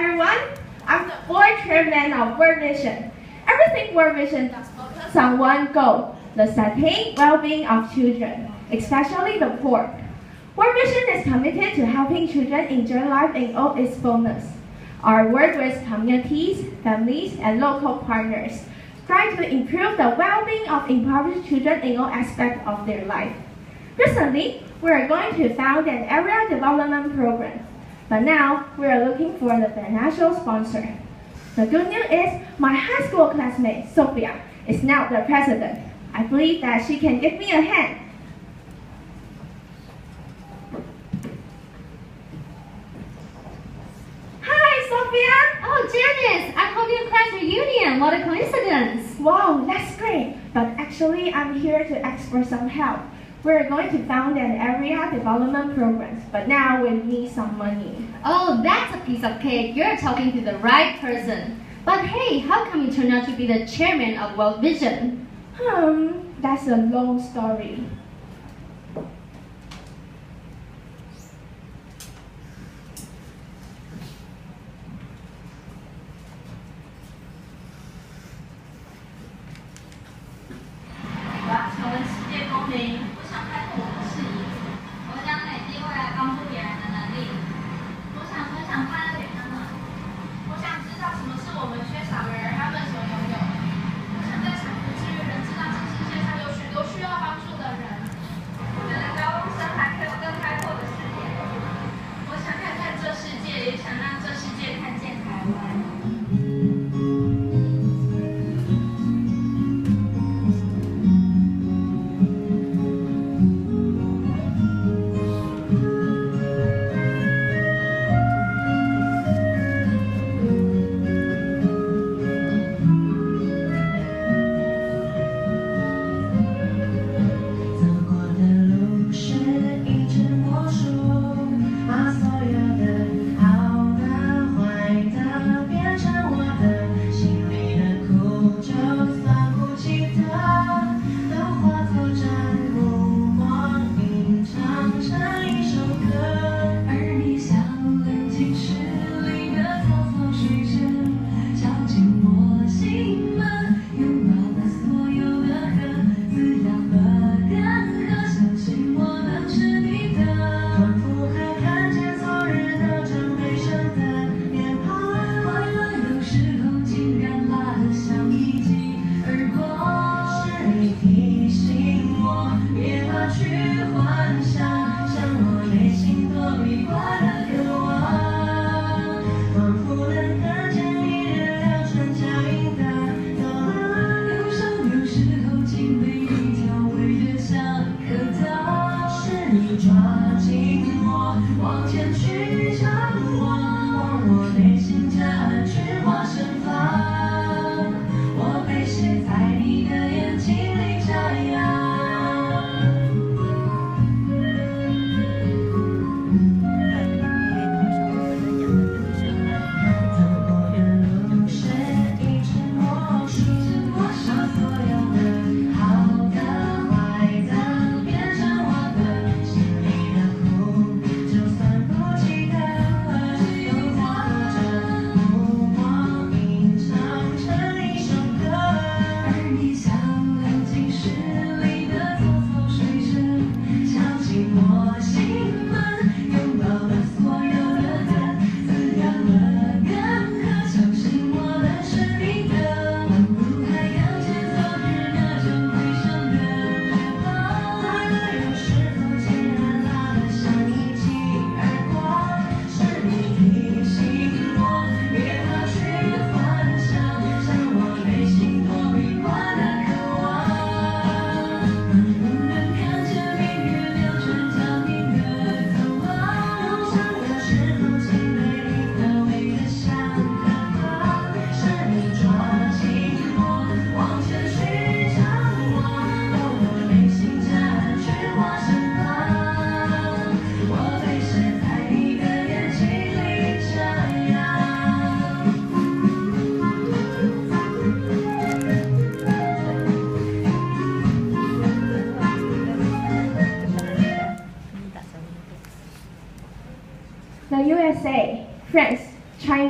everyone. I'm the board chairman of World Vision. Everything World Vision does focus on one goal, the setting well-being of children, especially the poor. World Vision is committed to helping children enjoy life in all its fullness. Our work with communities, families, and local partners try to improve the well-being of impoverished children in all aspects of their life. Recently, we are going to found an area development program, but now we are looking for the financial sponsor. The good news is my high school classmate, Sophia, is now the president. I believe that she can give me a hand. Hi, Sophia! Oh, Janice, I hope your class reunion. What a coincidence. Wow, that's great. But actually, I'm here to ask for some help. We're going to found an area development program, but now we need some money. Oh, that's a piece of cake. You're talking to the right person. But hey, how come you turned out to be the chairman of World Vision? That's a long story.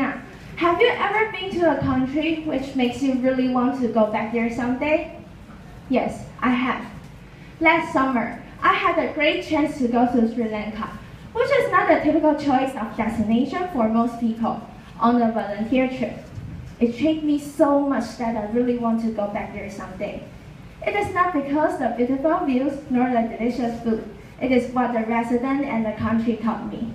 China. Have you ever been to a country which makes you really want to go back there someday? Yes, I have. Last summer, I had a great chance to go to Sri Lanka, which is not a typical choice of destination for most people, on a volunteer trip. It changed me so much that I really want to go back there someday. It is not because the beautiful views nor the delicious food. It is what the resident and the country taught me.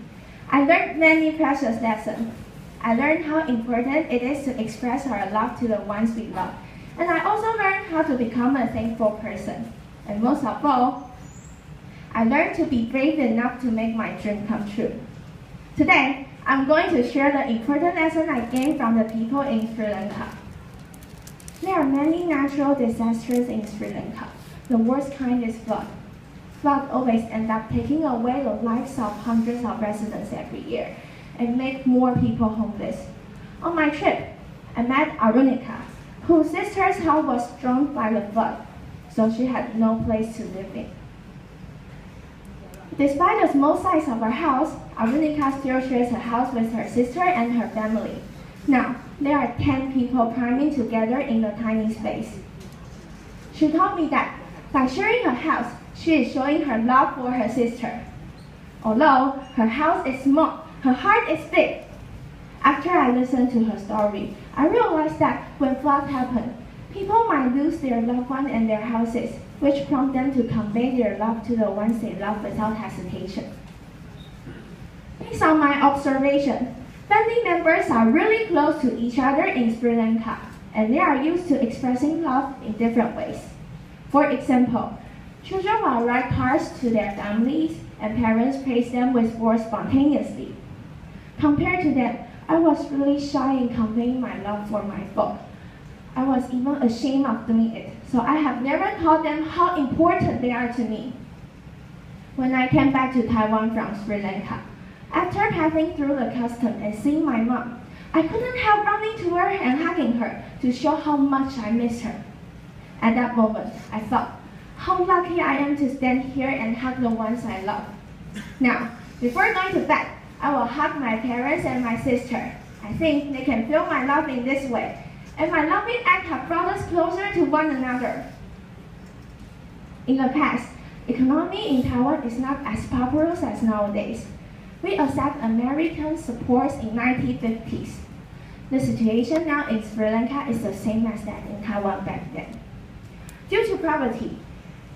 I learned many precious lessons. I learned how important it is to express our love to the ones we love. And I also learned how to become a thankful person. And most of all, I learned to be brave enough to make my dream come true. Today, I'm going to share the important lesson I gained from the people in Sri Lanka. There are many natural disasters in Sri Lanka. The worst kind is flood. Flood always ends up taking away the lives of hundreds of residents every year and make more people homeless. On my trip, I met Arunika, whose sister's house was drowned by the flood, so she had no place to live in. Despite the small size of her house, Arunika still shares her house with her sister and her family. Now, there are 10 people cramming together in a tiny space. She told me that by sharing her house, she is showing her love for her sister. Although her house is small, her heart is big. After I listened to her story, I realized that when floods happen, people might lose their loved ones and their houses, which prompt them to convey their love to the ones they love without hesitation. Based on my observation, family members are really close to each other in Sri Lanka, and they are used to expressing love in different ways. For example, children will write cards to their families, and parents praise them with words spontaneously. Compared to them, I was really shy in conveying my love for my folk. I was even ashamed of doing it, so I have never told them how important they are to me. When I came back to Taiwan from Sri Lanka, after passing through the customs and seeing my mom, I couldn't help running to her and hugging her to show how much I miss her. At that moment, I thought, how lucky I am to stand here and hug the ones I love. Now, before going to bed, I will hug my parents and my sister. I think they can feel my love in this way, and my loving act have brought us closer to one another. In the past, economy in Taiwan is not as populous as nowadays. We accept American supports in 1950s. The situation now in Sri Lanka is the same as that in Taiwan back then. Due to poverty,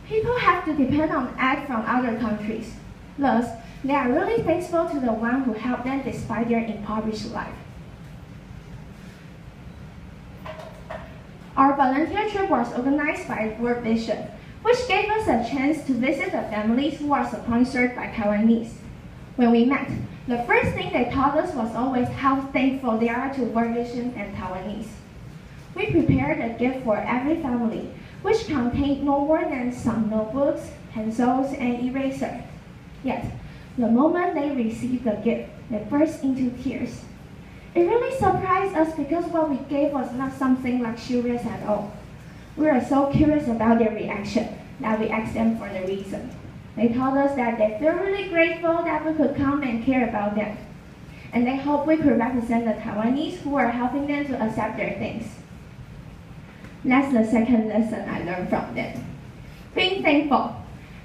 people have to depend on aid from other countries. Thus, they are really thankful to the one who helped them despite their impoverished life. Our volunteer trip was organized by World Vision, which gave us a chance to visit the families who are sponsored by Taiwanese. When we met, the first thing they taught us was always how thankful they are to World Vision and Taiwanese. We prepared a gift for every family, which contained no more than some notebooks, pencils, and erasers. Yet, the moment they received the gift, they burst into tears. It really surprised us because what we gave was not something luxurious at all. We were so curious about their reaction that we asked them for the reason. They told us that they feel really grateful that we could come and care about them. And they hope we could represent the Taiwanese who are helping them to accept their things. That's the second lesson I learned from them. Being thankful.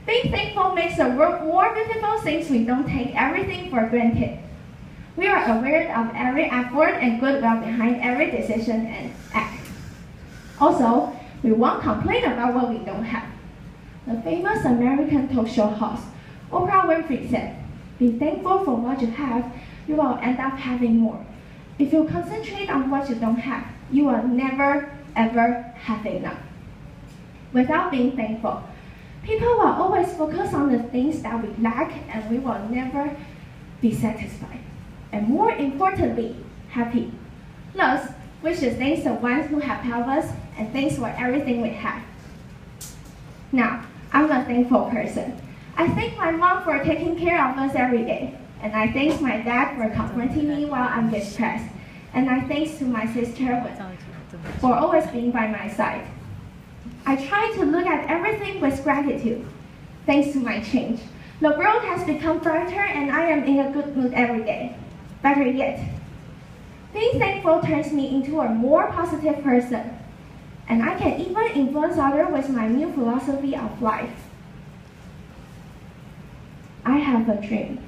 Being thankful makes the world more beautiful since we don't take everything for granted. We are aware of every effort and goodwill behind every decision and act. Also, we won't complain about what we don't have. The famous American talk show host, Oprah Winfrey said, "Be thankful for what you have, you will end up having more. If you concentrate on what you don't have, you will never, ever have enough." Without being thankful, people will always focus on the things that we lack and we will never be satisfied. And more importantly, happy. Thus, we should thank the ones who have helped us and thanks for everything we have. Now, I'm a thankful person. I thank my mom for taking care of us every day. And I thank my dad for comforting me while I'm distressed. And I thanks to my sister for always being by my side. I try to look at everything with gratitude. Thanks to my change, the world has become brighter and I am in a good mood every day. Better yet, Being thankful turns me into a more positive person, and I can even influence others with my new philosophy of life. I have a dream.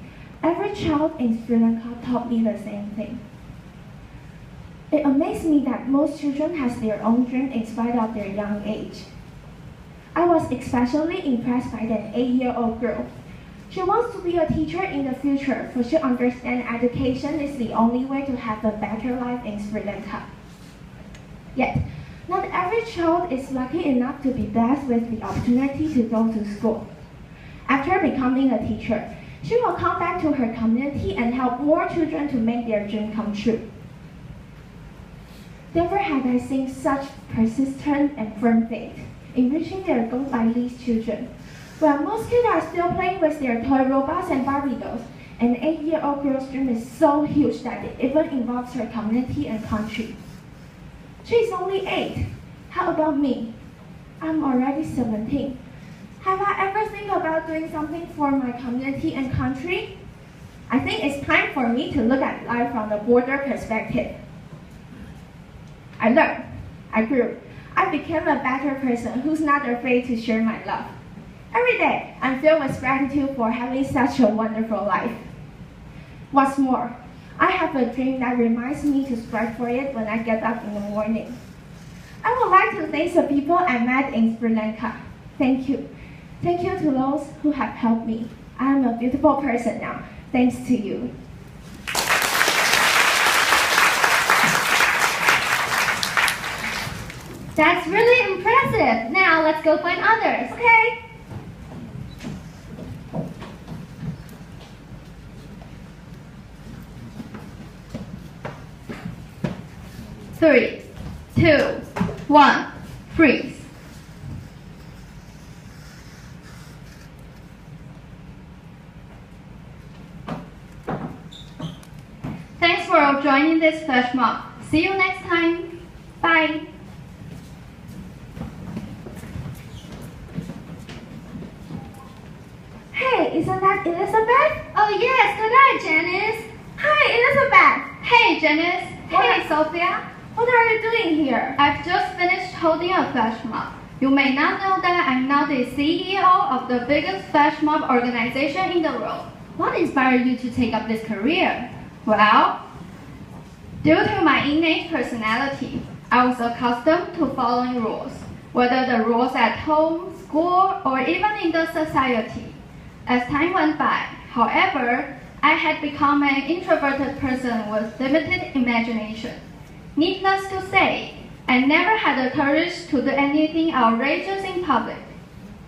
Every child in Sri Lanka taught me the same thing. It amazed me that most children have their own dream in spite of their young age. I was especially impressed by an 8-year-old girl. She wants to be a teacher in the future, for she understands education is the only way to have a better life in Sri Lanka. Yet, not every child is lucky enough to be blessed with the opportunity to go to school. After becoming a teacher, she will come back to her community and help more children to make their dream come true. Never have I seen such persistent and firm faith in reaching their goal by these children. While most kids are still playing with their toy robots and Barbie dolls, an 8-year-old girl's dream is so huge that it even involves her community and country. She is only 8. How about me? I'm already 17. Have I ever think about doing something for my community and country? I think it's time for me to look at life from the broader perspective. I learned, I grew, I became a better person who's not afraid to share my love. Every day, I'm filled with gratitude for having such a wonderful life. What's more, I have a dream that reminds me to strive for it when I get up in the morning. I would like to thank the people I met in Sri Lanka. Thank you. Thank you to those who have helped me. I am a beautiful person now, thanks to you. That's really impressive. Now let's go find others. Okay. Three, two, one, freeze. Thanks for joining this flash mob. See you next time. Bye. Hey, isn't that Elizabeth? Oh yes, good night, Janice. Hi, Elizabeth. Hey, Janice. Hey, Sophia. What are you doing here? I've just finished holding a flash mob. You may not know that I'm now the CEO of the biggest flash mob organization in the world. What inspired you to take up this career? Well, due to my innate personality, I was accustomed to following rules, whether the rules at home, school, or even in the society. As time went by, however, I had become an introverted person with limited imagination. Needless to say, I never had the courage to do anything outrageous in public.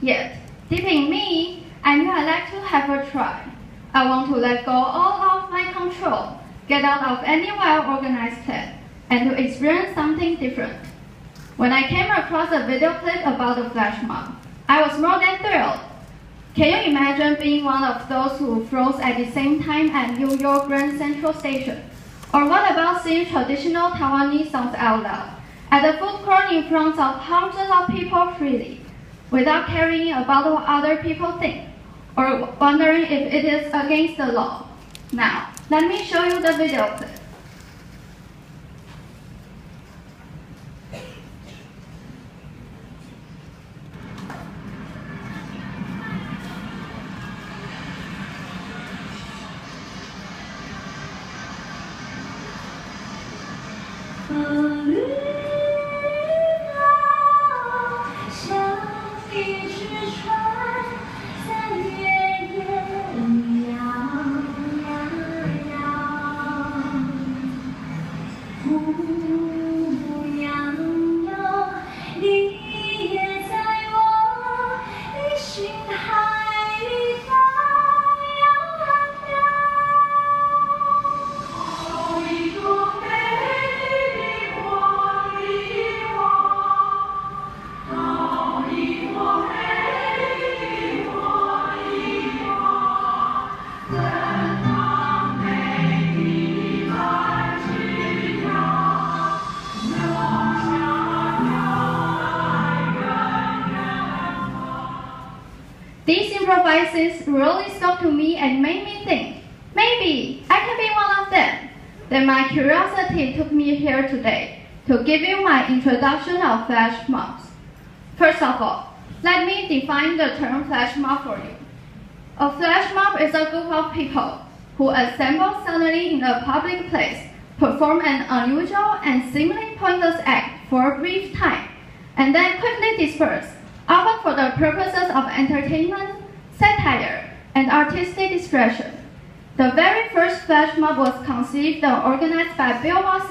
Yet, deep in me, I knew I'd like to have a try. I want to let go all of my control, get out of any well-organized plan, and to experience something different. When I came across a video clip about the flash mob, I was more than thrilled. Can you imagine being one of those who froze at the same time at New York Grand Central Station? Or what about singing traditional Taiwanese songs out loud at the food court in front of hundreds of people freely, without caring about what other people think, or wondering if it is against the law? Now, let me show you the video clip. These improvises really stuck to me and made me think, maybe I can be one of them. then my curiosity took me here today to give you my introduction of flash mobs. First of all, let me define the term flash mob for you. A flash mob is a group of people who assemble suddenly in a public place, perform an unusual and seemingly pointless act for a brief time, and then quickly disperse, often for the purposes of entertainment, satire, and artistic expression. The very first flash mob was conceived and organized by Bill Moss